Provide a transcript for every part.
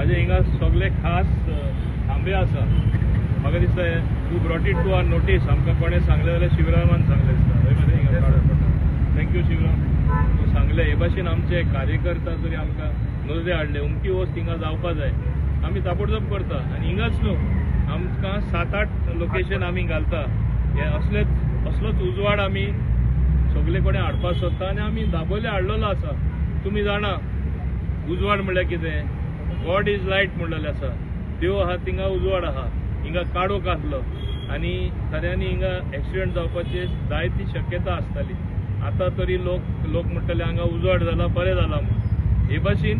माझे हिंगा सगळे खास थांबे आसा. म्हाका दिसता तू brought it to our notice. आमकां कोणें सांगलें जाल्यार शिवरामान सांगलें दिसता. हय मरे हिंगा काडून पडटा. थँक्यू शिवराम, तूं सांगलें. हे भाशेन आमचे कार्यकर्ता तरी आमकां नजरे हाडले. उमकी वस्त हिंगा जावपा जाय. आमी ताबडतोब करता. आनी हिंगाच न्हू, आमकां 7-8 लोकेशन आमी घालता. हे असलोच उजवाड आमी सगळे कोणें हाडपाक सोदता आनी आमी दाबोले हाडलेलो आसा. तुमी जाणा उजवाड म्हणल्यार कितें. गॉड इज लायट म्हणलेलें आसा. देव आहा थिंगा उजवाड आहा. हिंगा काळोख आसलो आनी खऱ्यांनी हिंगा एक्सिडेंट जावपाची जायती शक्यता आसताली. आतां तरी लोक म्हणटले हांगा उजवाड जाला, बरें जाला म्हूण. हे भाशेन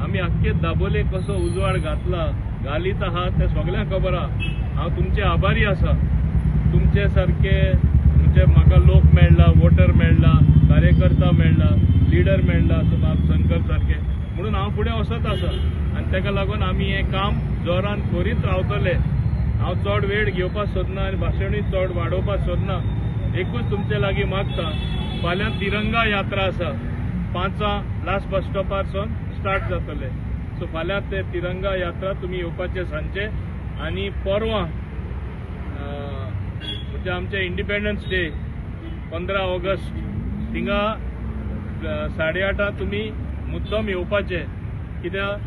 आमी आख्खे दाबोले कसो उजवाड घालीत आहा तें सगळ्यांक खबर आहा. हांव तुमचे आभारी आसा. तुमचे सारके म्हणजे म्हाका लोक मेळ्ळा, वोटर मेळ्ळा, कार्यकर्ता मेळ्ळा, लिडर मेळ्ळा, संकल्प सारके म्हणून हांव फुडें वचत आसा. आनी ताका लागून आमी हें काम जोरान करीत रावतले. हांव चड वेळ घेवपाक सोदना आनी भाशणूय चड वाडोवपाक सोदना. एकूच तुमचे लागीं मागता, फाल्यां तिरंगा यात्रा आसा. 5 लास्ट बस स्टॉपार सावन स्टार्ट जातले. सो फाल्यां ते तिरंगा यात्रा तुमी येवपाचे सांजचे. आनी परवां म्हणजे आमचे इंडिपेंडन्स डे 15 ऑगस्ट थिंगा 8:30 तुमी मुद्दम येवपाचे. कित्याक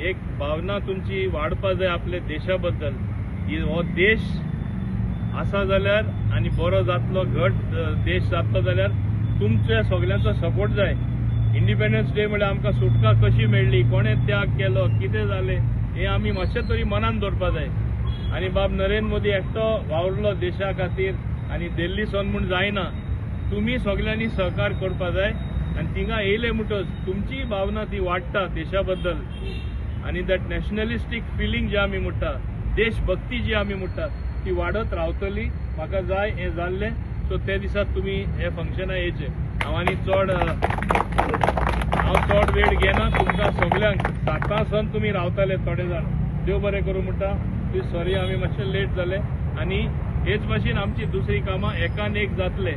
एक भावना तुमची वाडपा जाय आपल्या देशा बद्दल. हो देश आसा जाल्यार आनी बरो जातलो, घट देश जातलो जाल्यार तुमचे सगळ्यांचो सपोर्ट जाय. इंडिपेंडन्स डे म्हळ्यार आमकां सुटका कशी मेळ्ळी, कोणें त्याग केलो, कितें जालें हें आमी मातशें तरी मनान दवरपा जाय. आनी बाब नरेंद्र मोदी एकटो वावरलो देशा खातीर आनी दिल्ली सोन म्हूण जायना. तुमी सगळ्यांनी सहकार करपा जाय. आनी थिंगा येयले म्हणटच तुमची भावना ती वाडटा देशा बद्दल. आनी दॅट नॅशनलिस्टीक फिलींग जी आमी म्हणटा, देशभक्ती जी आमी म्हणटा ती वाडत रावतली. म्हाका जाय हें जाल्लें. सो ते दिसा तुमी हे फंक्शना येयचे. हांव चड वेळ घेना. तुमकां सगळ्यांक 7 सावन तुमी रावतले थोडे जाण. देव बरें करूं म्हणटा. प्लीज सॉरी आमी मातशें लेट जाले. आनी हेच भाशेन आमची दुसरी कामां एकान एक जातले.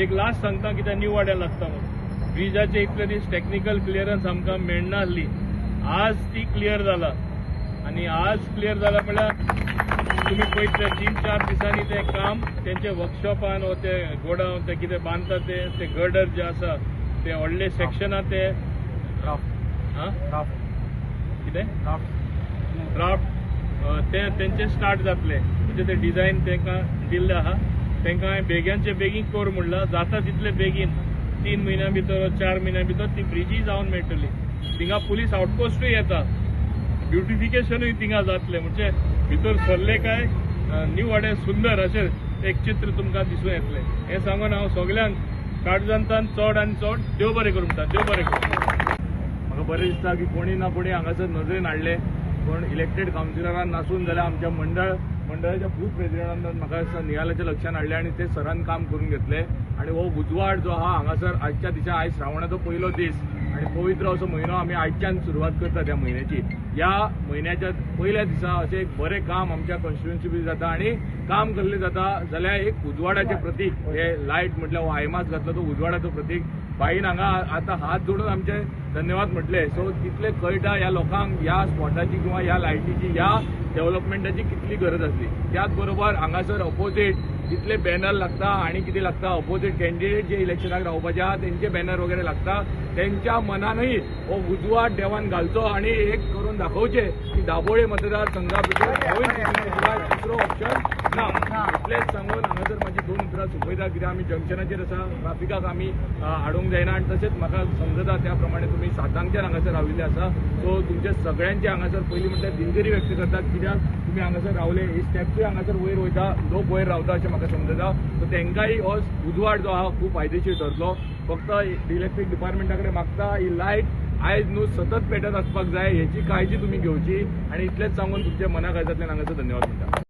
एक लास्ट सांगता कित्याक न्यू वाड्यार लागता म्हणून. ब्रिजाचे इतले दीस टॅक्निकल क्लियरन्स आमकां मेळना आसली. आज ती क्लियर जाला. आनी आज क्लियर जाला म्हळ्यार तुमी पळयत 3-4 दिसांनी तें काम तेंचे वर्कशॉपान वो ते गोडावन ते कितें बांदता ते गर्डर जे आसा ते व्हडले सेक्शना ते कितें ड्राफ्ट ते तेंचे स्टार्ट जातले. म्हणजे ते डिझायन तांकां दिल्ले आहा. तांकां हांवें बेग्याचे बेगीन कर म्हणलां. जाता तितले बेगीन 3 म्हयन्या भितर 4 म्हयन्या भितर ती ब्रिजी जावन मेळटली. थिंगा पुलीस आउटपोस्टूय येता. ब्युटिफिकेशनूय थिंगा जातलें. म्हणजे भितर सरले काय न्यू वाड्यार सुंदर अशें एक चित्र तुमकां दिसूं येतलें. हें सांगून हांव सगळ्यांक काळजांतान चड आनी चड देव बरें करूं म्हणटा. देव बरें करूं. म्हाका बरें दिसता की कोणी ना कोणी हांगासर नजरेन हाडले. पण इलेक्टेड कावन्सिलरान नासून जाल्यार आमच्या मंडळाच्या बूथ प्रेसिडेंटान म्हाका दिसता नियालाच्या लक्षान हाडले आनी ते सरान काम करून घेतले. आनी हो उजवाड जो आहा हांगासर आजच्या दिसा आयज श्रावणाचो पयलो दीस आनी पवित्र असो म्हयनो आमी आयच्यान सुरवात करता त्या म्हयन्याची. ह्या म्हयन्याच्या पयल्या दिसा अशें एक बरें काम आमच्या कॉन्स्टिट्युएन्सी जाता आनी काम केल्लें जाता जाल्यार एक उजवाडाचें प्रतीक. हे लायट म्हटल्यार हो आयमास घातलो तो उजवाडाचो प्रतीक. बाईन हांगा आतां हात जोडून आमचे धन्यवाद म्हटले. सो तितले कळटा ह्या लोकांक ह्या स्पॉटाची किंवा ह्या लायटीची ह्या डेव्हलपमेंटाची कितली गरज आसली. त्याच बरोबर हांगासर ऑपोजीट जितले बॅनर लागता आनी कितें लागता ऑपोजीट कॅन्डिडेट जे इलेक्शनाक रावपाचे आहा तेंचे बॅनर वगैरे लागता. तेंच्या मनानूय हो उजवाड देवान घालचो आनी एक करून दाखोवचे की दाबोळे मतदारसंघा भितर दुसरो ऑप्शन ना. इतलेंच सांगून हांगासर म्हाजी 2 उतरां सोंपयता. कित्याक आमी जंक्शनाचेर आसा. ट्राफिकाक आमी हाडूंक जायना आनी तशेंच म्हाका समजता त्या प्रमाणे तुमी 7ंच्यान हांगासर राविल्ले आसा. सो तुमचे सगळ्यांचे हांगासर पयलीं म्हणल्यार दिलगिरी व्यक्त करतात. कित्याक तुमी हांगासर रावले. ही स्टेप्सूय हांगासर वयर वयता. लोक वयर रावता अशें म्हाका समजता. सो तेंकांय हो उजवाड जो आहा खूब फायदेशीर ठरलो. फक्त इलेक्ट्रीक डिपार्टमेंटा कडेन मागता ही लायट आयज न्हू सतत पेटत आसपाक जाय. हेची काळजी तुमी घेवची. आनी इतलेंच सांगून तुमच्या मना काळजांतल्यान हांगासर धन्यवाद म्हणटा.